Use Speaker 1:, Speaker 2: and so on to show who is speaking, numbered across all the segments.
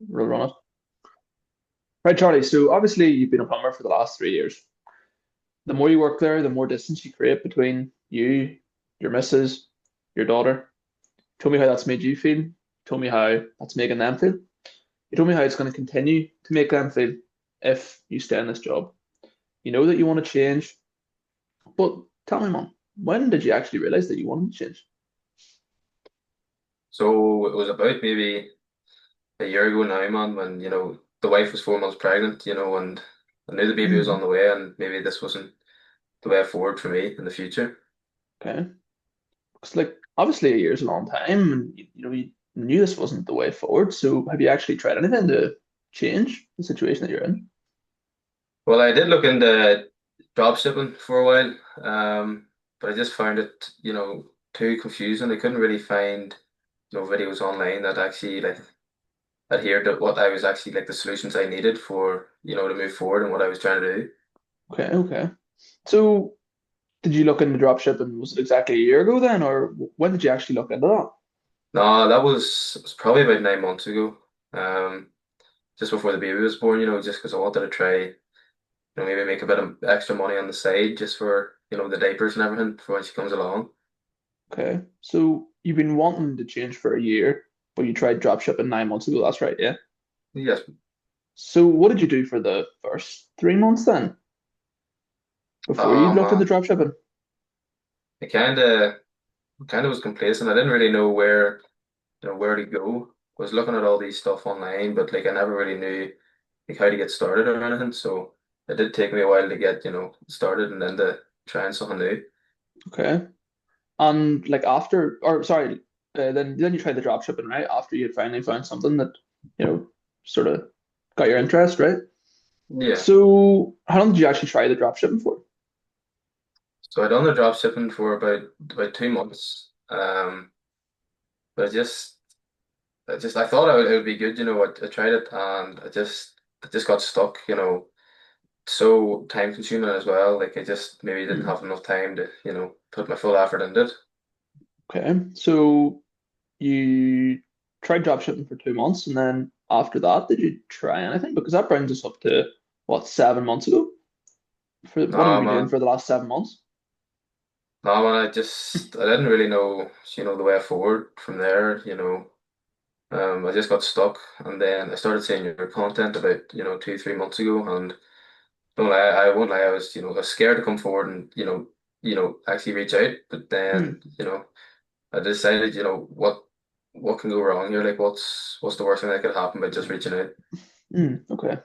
Speaker 1: We'll run it. Right, Charlie. So obviously you've been a plumber for the last 3 years. The more you work there, the more distance you create between you, your missus, your daughter. Told me how that's made you feel. Told me how that's making them feel. You told me how it's going to continue to make them feel if you stay in this job. You know that you want to change, but tell me, Mom, when did you actually realize that you wanted to change?
Speaker 2: So it was about maybe a year ago now, man, when, the wife was 4 months pregnant, and I knew the baby was on
Speaker 1: Mm,
Speaker 2: the way and maybe this wasn't the way forward for me in the future.
Speaker 1: okay. Because like obviously a year's a long time, and you knew this wasn't the way forward. So have you actually tried anything to change the situation that you're in?
Speaker 2: Well, I did look into drop shipping for a while, but I just found it, too confusing. I couldn't really find, videos online that actually like adhered to what I was actually like the solutions I needed for, to move forward and what I was trying to do.
Speaker 1: Okay, okay. So did you look into dropshipping? Was it exactly a year ago then, or when did you actually look into that?
Speaker 2: No, that was probably about 9 months ago. Um, just before the baby was born, just because I wanted to try, maybe make a bit of extra money on the side just for, the diapers and everything for when she comes along.
Speaker 1: Okay, so you've been wanting to change for a year, but you tried dropshipping 9 months ago. That's right, yeah.
Speaker 2: Yes,
Speaker 1: So what did you do for the first 3 months then, before you looked into
Speaker 2: man,
Speaker 1: dropshipping?
Speaker 2: I kind of was complacent. I didn't really know where to go. I was looking at all these stuff online, but like I never really knew like how to get started or anything. So it did take me a while to get, started and then to trying something new.
Speaker 1: Okay, and like after, or sorry, then you tried the dropshipping, right? After you had finally found something that you know sort of got your interest, right?
Speaker 2: Yeah.
Speaker 1: So how long did you actually try the dropshipping for?
Speaker 2: So I done the drop shipping for about 2 months. But I thought it would be good, I tried it and I just got stuck, so time consuming as well. Like I just maybe didn't
Speaker 1: Hmm.
Speaker 2: have enough time to, put my full effort into it.
Speaker 1: Okay, so you tried dropshipping for 2 months, and then after that, did you try anything? Because that brings us up to what, 7 months ago? For what have you
Speaker 2: No,
Speaker 1: been doing
Speaker 2: man.
Speaker 1: for the last 7 months?
Speaker 2: No, man, I didn't really know, the way forward from there, I just got stuck and then I started seeing your content about, 2, 3 months ago and don't lie, I won't lie, I was scared to come forward and, actually reach out. But
Speaker 1: Hmm.
Speaker 2: then, I decided, what can go wrong here? Like, what's the worst thing that could happen by just reaching out?
Speaker 1: Hmm. Okay.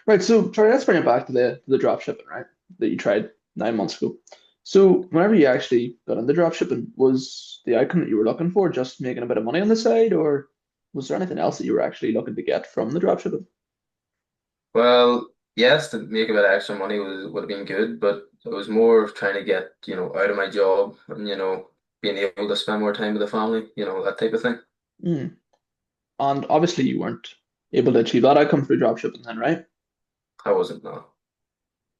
Speaker 1: Right. So, sorry, let's bring it back to the dropshipping, right? That you tried 9 months ago. So, whenever you actually got into dropshipping, was the outcome that you were looking for just making a bit of money on the side, or was there anything else that you were actually looking to get from the dropshipping?
Speaker 2: Well, yes, to make a bit of extra money would have been good, but it was more of trying to get, out of my job and, being able to spend more time with the family, that type of thing.
Speaker 1: Hmm. And obviously, you weren't able to achieve that outcome through dropshipping, then, right?
Speaker 2: I wasn't, no.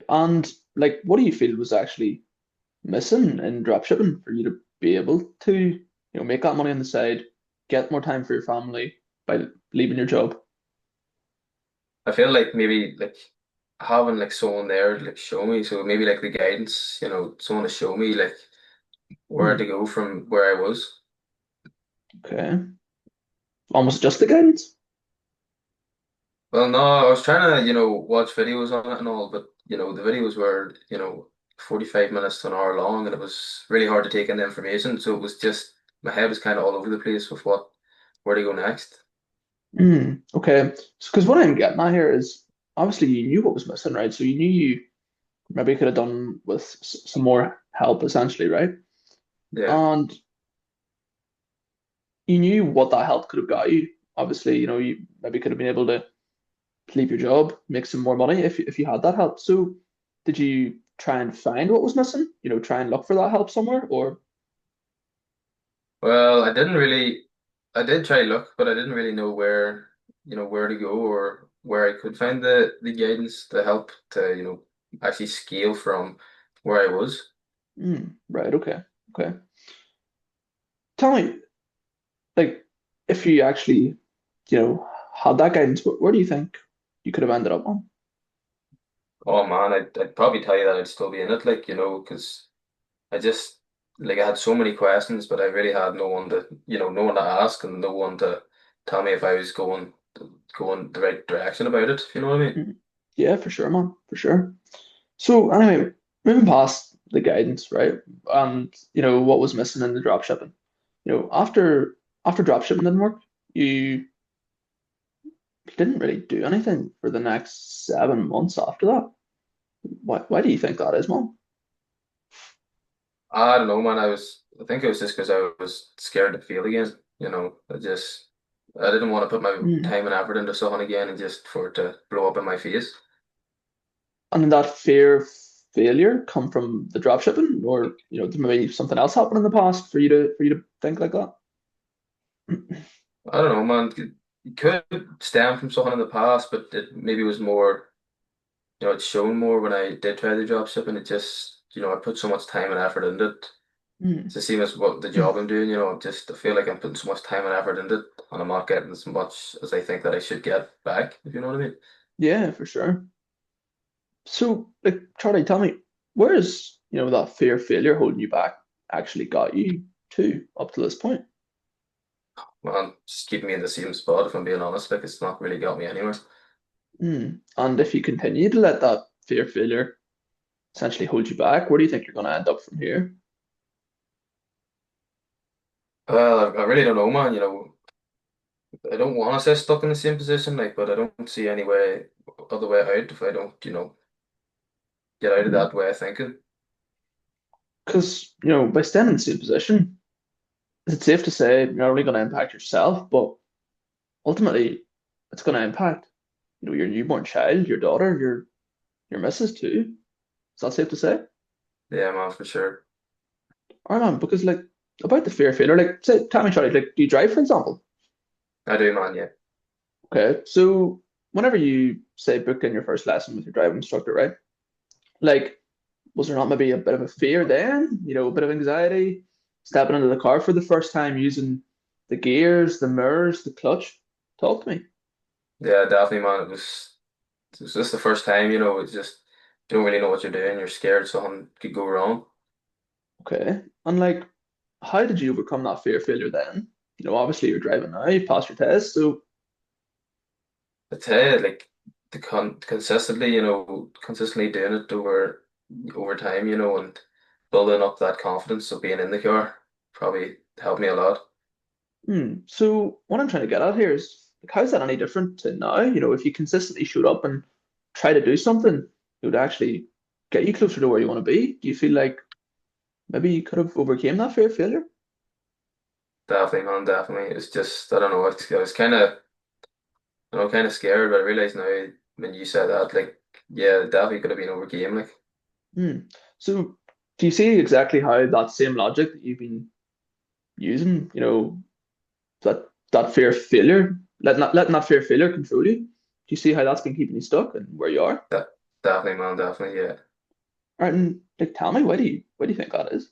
Speaker 1: And like, what do you feel was actually missing in dropshipping for you to be able to, make that money on the side, get more time for your family by leaving your job?
Speaker 2: I feel like maybe like having like someone there to like show me, so maybe like the guidance, someone to show me like where to
Speaker 1: Hmm.
Speaker 2: go from where I was.
Speaker 1: Okay. Almost just the guidance.
Speaker 2: Well, no, I was trying to, watch videos on it and all, but the videos were, 45 minutes to an hour long and it was really hard to take in the information. So it was just my head was kind of all over the place with where to go next.
Speaker 1: Hmm. Okay. Because what I'm getting at here is obviously you knew what was missing, right? So you knew you maybe could have done with some more help, essentially, right?
Speaker 2: Yeah.
Speaker 1: And you knew what that help could have got you. Obviously, you maybe could have been able to leave your job, make some more money if you had that help. So did you try and find what was missing? Try and look for that help somewhere, or
Speaker 2: Well, I did try look, but I didn't really know where to go or where I could find the guidance, the help to, actually scale from where I was.
Speaker 1: right, okay, okay. Tell me, like, if you actually, you know, had that guidance, where do you think you could have ended up on?
Speaker 2: Oh man, I'd probably tell you that I'd still be in it, like, because I just like I had so many questions, but I really had no one to, no one to ask and no one to tell me if I was going the right direction about it, if you know what I mean.
Speaker 1: Mhm. Yeah, for sure, man, for sure. So anyway, moving past the guidance, right? And what was missing in the drop shipping. After drop shipping didn't work, you didn't really do anything for the next 7 months after that. Why do you think that is, man?
Speaker 2: I don't know, man. I think it was just because I was scared to fail again. I didn't want to put my
Speaker 1: Hmm.
Speaker 2: time and effort into something again and just for it to blow up in my face.
Speaker 1: And did that fear of failure come from the drop shipping, or did maybe something else happen in the past for you to think like that?
Speaker 2: I don't know, man. It could stem from something in the past, but it maybe was more, it's shown more when I did try the job shipping. It just, I put so much time and effort into it.
Speaker 1: Hmm.
Speaker 2: It's the same as what the job I'm doing, I feel like I'm putting so much time and effort into it and I'm not getting as much as I think that I should get back, if you know what I mean.
Speaker 1: Yeah, for sure. So, like, Charlie, tell me, where is, that fear of failure holding you back actually got you to up to this point?
Speaker 2: Man, just keeping me in the same spot, if I'm being honest. Like, it's not really got me anywhere.
Speaker 1: Hmm. And if you continue to let that fear of failure essentially hold you back, where do you think you're going to end up from here?
Speaker 2: Well, I really don't know, man. I don't want to say stuck in the same position, like, but I don't see any other way out if I don't, get out of that way of thinking.
Speaker 1: Because, by staying in the same position, is it safe to say you're not only going to impact yourself, but ultimately it's going to impact, your newborn child, your daughter, your missus too? Is that safe to say?
Speaker 2: Yeah, man, for sure.
Speaker 1: All right, man, because like about the fear of failure, like say, tell me, Charlie, like do you drive, for example?
Speaker 2: I do, man, yeah.
Speaker 1: Okay, so whenever you say book in your first lesson with your driving instructor, right? Like, was there not maybe a bit of a fear then? A bit of anxiety, stepping into the car for the first time, using the gears, the mirrors, the clutch? Talk to me.
Speaker 2: Yeah, definitely, man. It was just the first time, it's just, you don't really know what you're doing. You're scared something could go wrong.
Speaker 1: Okay, and like, how did you overcome that fear of failure then? Obviously you're driving now, you passed your test, so
Speaker 2: I tell you, like, consistently doing it over time, and building up that confidence of being in the car probably helped me a lot.
Speaker 1: So what I'm trying to get at here is like, how's that any different to now? If you consistently shoot up and try to do something, it would actually get you closer to where you want to be. Do you feel like maybe you could have overcame that fear of failure?
Speaker 2: Definitely, man, definitely. It's just, I don't know, I was kind of scared, but I realize now when you said that, like, yeah, it definitely could have been overcame, like.
Speaker 1: Hmm. So do you see exactly how that same logic that you've been using, that fear of failure, letting that fear of failure control you? Do you see how that's been keeping you stuck and where you are?
Speaker 2: That definitely, man, definitely, yeah.
Speaker 1: All right, and like tell me, why do you think that is?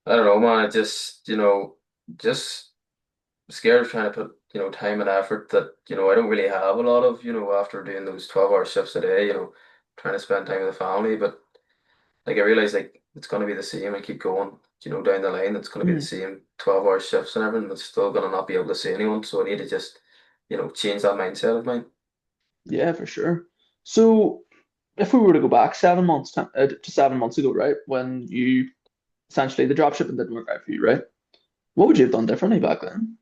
Speaker 2: I don't know, man. I just scared of trying to put, time and effort that, I don't really have a lot of, after doing those 12-hour shifts a day, trying to spend time with the family. But like I realize like it's gonna be the same. I keep going, down the line, it's gonna be the
Speaker 1: Hmm.
Speaker 2: same 12-hour shifts and everything. It's still gonna not be able to see anyone. So I need to just, change that mindset of mine.
Speaker 1: Yeah, for sure. So if we were to go back 7 months to 7 months ago, right, when you essentially the drop shipping didn't work out for you, right? What would you have done differently back then?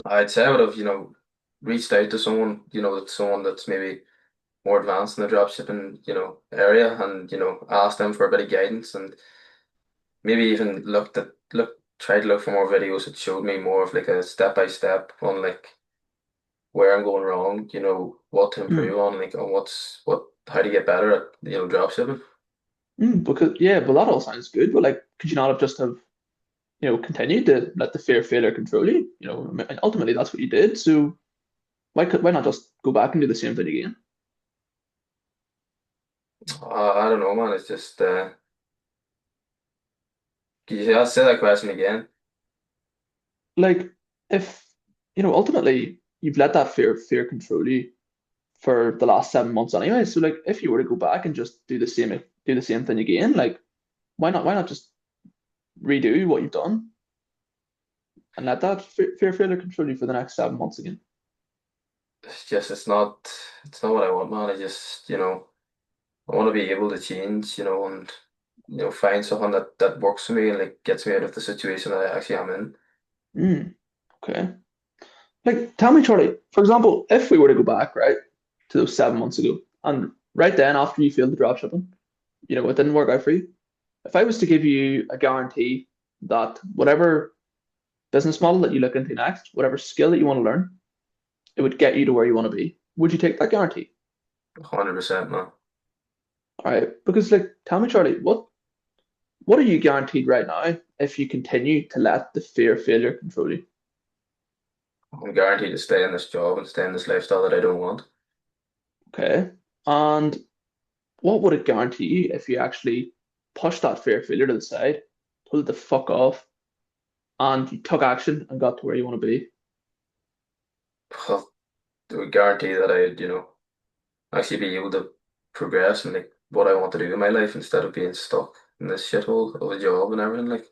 Speaker 2: I'd say I would have, reached out to someone, someone that's maybe more advanced in the dropshipping, area and, asked them for a bit of guidance and maybe even tried to look for more videos that showed me more of like a step by step on like where I'm going wrong, what to
Speaker 1: Mm.
Speaker 2: improve on, like on how to get better at, dropshipping.
Speaker 1: Because yeah, well that all sounds good, but like, could you not have just have continued to let the fear of failure control you? And ultimately that's what you did. So why not just go back and do the same thing again?
Speaker 2: I don't know, man. It's just, can you say that question again?
Speaker 1: Like if ultimately you've let that fear control you for the last 7 months anyway. So like if you were to go back and just do the same thing again, like why not just redo what you've done and let that fear failure control you for the next 7 months again?
Speaker 2: It's not what I want, man. I just, I want to be able to change, and find something that works for me and like gets me out of the situation that I actually am in.
Speaker 1: Mm, okay. Like tell me, Charlie, for example, if we were to go back, right, to those 7 months ago, and right then after you failed the drop shipping, it didn't work out for you. If I was to give you a guarantee that whatever business model that you look into next, whatever skill that you want to learn, it would get you to where you want to be, would you take that guarantee?
Speaker 2: 100%, man.
Speaker 1: All right, because like, tell me, Charlie, what are you guaranteed right now if you continue to let the fear of failure control you?
Speaker 2: I'm guaranteed to stay in this job and stay in this lifestyle that I don't want.
Speaker 1: Okay, and what would it guarantee you if you actually pushed that fear of failure to the side, pulled it the fuck off, and you took action and got to where you want to be?
Speaker 2: Well, it would guarantee that I'd, actually be able to progress and like what I want to do in my life instead of being stuck in this shithole of a job and everything. Like,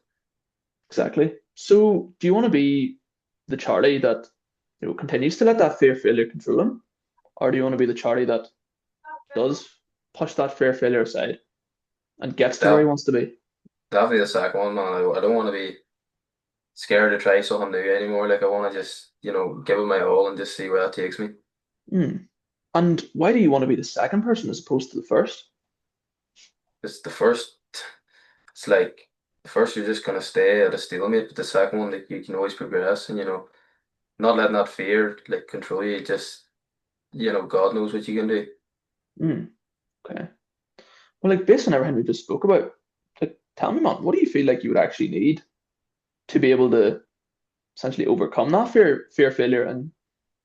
Speaker 1: Exactly. So, do you want to be the Charlie that continues to let that fear of failure control him, or do you want to be the Charlie that does push that fear of failure aside and gets to where he
Speaker 2: that
Speaker 1: wants to be?
Speaker 2: definitely the second one, man. I don't want to be scared to try something new anymore. Like, I want to just, give it my all and just see where that takes me.
Speaker 1: Hmm. And why do you want to be the second person as opposed to the first?
Speaker 2: It's the first, it's like, the first you're just gonna stay at a stalemate, but the second one, like, you can always progress and, not letting that fear, like, control you. Just, God knows what you can do.
Speaker 1: Hmm. Okay. Well, like based on everything we just spoke about, like tell me, man, what do you feel like you would actually need to be able to essentially overcome that fear of failure and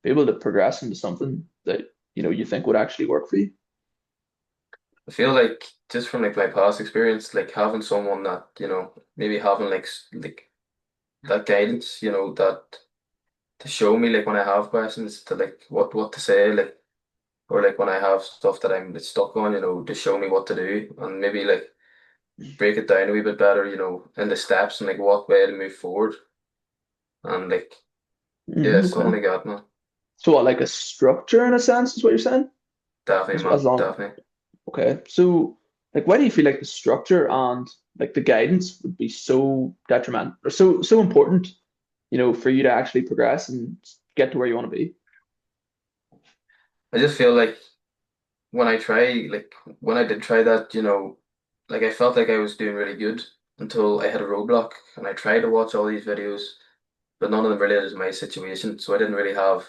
Speaker 1: be able to progress into something that you think would actually work for you?
Speaker 2: I feel like just from like my past experience, like having someone that, maybe having like like that guidance, that to show me like when I have questions to like what to say, like or like when I have stuff that I'm stuck on, to show me what to do and maybe like break it down a wee bit better, in the steps and like what way to move forward and like yeah, something
Speaker 1: Okay.
Speaker 2: like that, man.
Speaker 1: So what, like a structure in a sense is what you're saying?
Speaker 2: Definitely,
Speaker 1: As
Speaker 2: man,
Speaker 1: long,
Speaker 2: definitely.
Speaker 1: okay. So like why do you feel like the structure and like the guidance would be so detrimental or so important, for you to actually progress and get to where you want to be?
Speaker 2: I just feel like when I did try that, like I felt like I was doing really good until I hit a roadblock and I tried to watch all these videos, but none of them related to my situation. So I didn't really have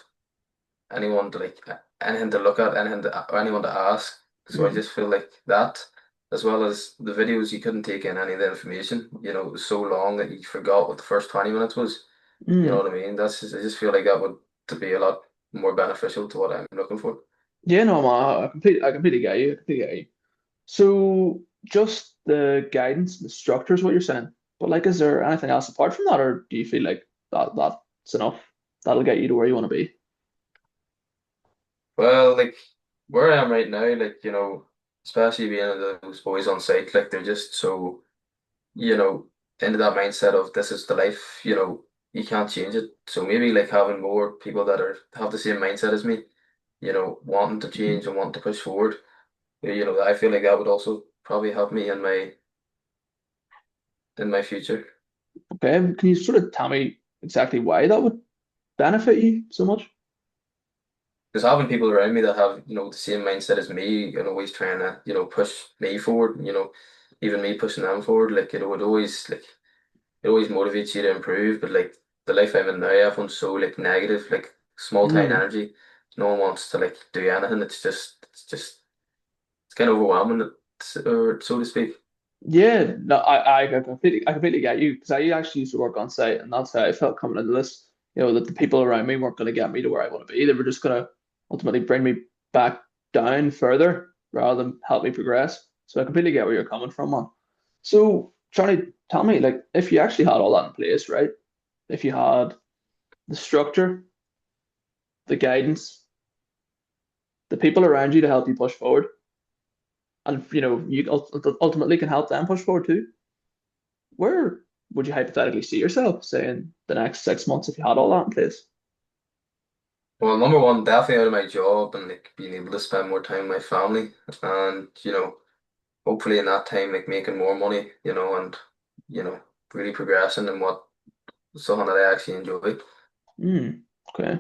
Speaker 2: anyone to like anything to look at, or anyone to ask. So I
Speaker 1: Mm.
Speaker 2: just feel like that, as well as the videos, you couldn't take in any of the information. It was so long that you forgot what the first 20 minutes was. You know
Speaker 1: Mm.
Speaker 2: what I mean? I just feel like that would to be a lot more beneficial to what I'm looking for.
Speaker 1: Yeah, no, man, I completely get you. I completely get you. So just the guidance, the structure is what you're saying. But like, is there anything else apart from that, or do you feel like that's enough? That'll get you to where you want to be.
Speaker 2: Well, like where I am right now, like, especially being those boys on site, like they're just so, you know, into that mindset of this is the life, you can't change it. So maybe like having more people that have the same mindset as me, wanting to
Speaker 1: Mhm.
Speaker 2: change and wanting to push forward, I feel like that would also probably help me in my future.
Speaker 1: Okay, can you sort of tell me exactly why that would benefit you so much?
Speaker 2: Because having people around me that have, the same mindset as me and always trying to, push me forward, even me pushing them forward, like it would always like it always motivates you to improve. But like the life I'm in now, everyone's so like negative, like small town
Speaker 1: Mm.
Speaker 2: energy. No one wants to like do anything. It's kind of overwhelming, or so to speak.
Speaker 1: Yeah, no, I completely get you because I actually used to work on site, and that's how I felt coming into this. That the people around me weren't going to get me to where I want to be. They were just going to ultimately bring me back down further rather than help me progress. So I completely get where you're coming from, man. So, Charlie, tell me, like, if you actually had all that in place, right? If you had the structure, the guidance, the people around you to help you push forward, and you ultimately can help them push forward too. Where would you hypothetically see yourself, say, in the next 6 months if you had all that in place?
Speaker 2: Well, number one, definitely out of my job and like being able to spend more time with my family, and hopefully in that time like making more money, and you know really progressing in what something that I actually enjoy.
Speaker 1: Hmm. Okay.